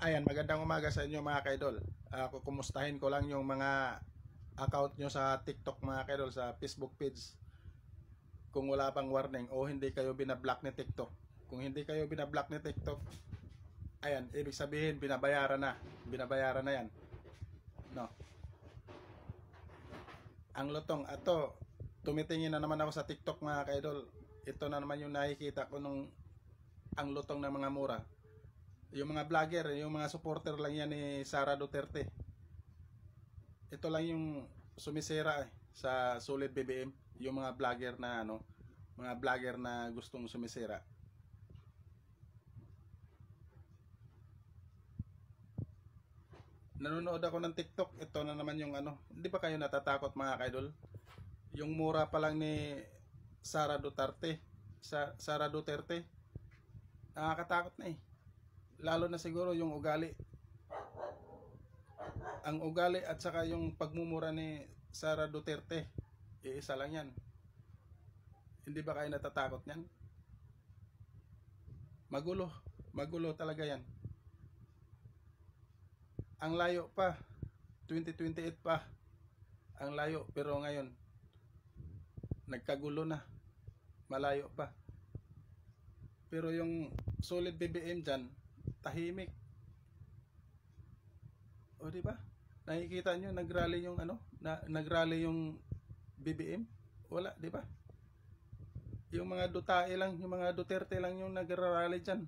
Ayan, magandang umaga sa inyo mga kaidol. Kukumustahin ko lang yung mga account nyo sa TikTok mga kaidol, sa Facebook page. Kung wala pang warning o hindi kayo binablock ni TikTok. Kung hindi kayo binablock ni TikTok, ayan, ibig sabihin binabayaran na. Binabayaran na yan. No. Ang lutong, tumitingin na naman ako sa TikTok mga kaidol. Ito na naman yung nakikita ko nung ang lutong ng mga mura. Yung mga vlogger, yung mga supporter lang yan ni Sara Duterte. Ito lang yung sumisira sa Solid BBM, yung mga vlogger na mga vlogger na gustong sumisira. Nanonood ako ng TikTok, ito na naman yung hindi ba kayo natatakot mga kaidol? Yung mura pa lang ni Sara Duterte, Sara Duterte, nakakatakot na eh. Lalo na siguro yung ugali. Ang ugali at saka yung pagmumura ni Sara Duterte, iisa lang yan. Hindi ba kayo natatakot yan? Magulo talaga yan. Ang layo pa, 2028 pa ang layo, pero ngayon nagkagulo na, malayo pa. Pero yung Solid BBM dyan, tahimik. O di ba? Nakikita nyo nagrally yung nagrally yung BBM? Wala, di ba? Yung mga Dutae lang, yung mga Duterte lang yung nagrally diyan.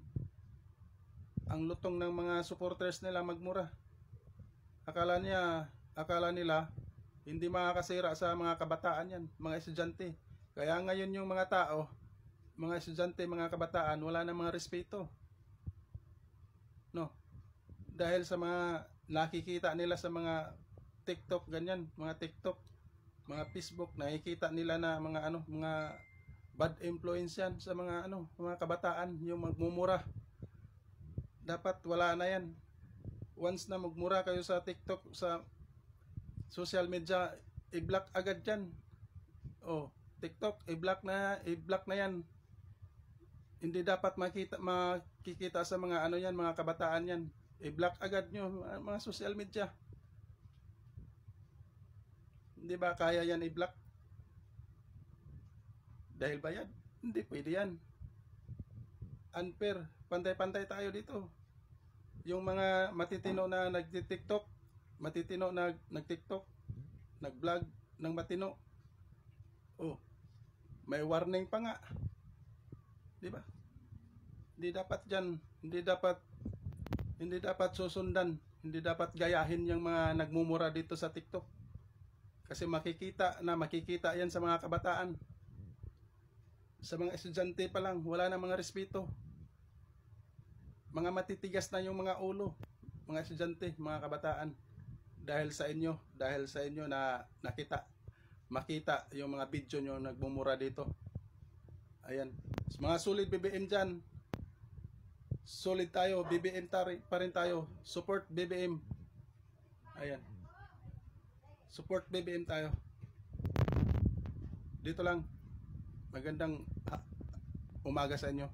Ang lutong ng mga supporters nila magmura. Akala nila hindi makakasira sa mga kabataan yan, mga estudyante. Kaya ngayon yung mga tao, mga estudyante, mga kabataan, wala na mga respeto. No. Dahil sa mga nakikita nila sa mga TikTok ganyan, mga TikTok, mga Facebook, nakikita nila na mga bad influence yan sa mga mga kabataan, yung magmumura. Dapat wala na yan. Once na magmura kayo sa TikTok, sa social media, i-block agad yan. Oh, TikTok, i-block na yan. Hindi dapat makikita sa mga yan, mga kabataan yan. I-block agad nyo mga social media. Hindi ba kaya yan i-block? Dahil bayad? Hindi pwede yan. Unfair. Pantay-pantay tayo dito. Yung mga matitino na nag-TikTok, matitino na nag-TikTok, nag-vlog ng matino. Oh, may warning pa nga. Di ba? Hindi dapat diyan, hindi dapat susundan, hindi dapat gayahin yung mga nagmumura dito sa TikTok. Kasi makikita yan sa mga kabataan. Sa mga estudyante pa lang, wala na mga respeto. Mga matitigas na yung mga ulo, mga estudyante, mga kabataan. Dahil sa inyo na makita yung mga video nyo nagmumura dito. Ayan. Mga solid BBM dyan. Solid tayo, BBM pa rin tayo. Support BBM. Ayan. Support BBM tayo. Dito lang. Magandang umaga sa inyo.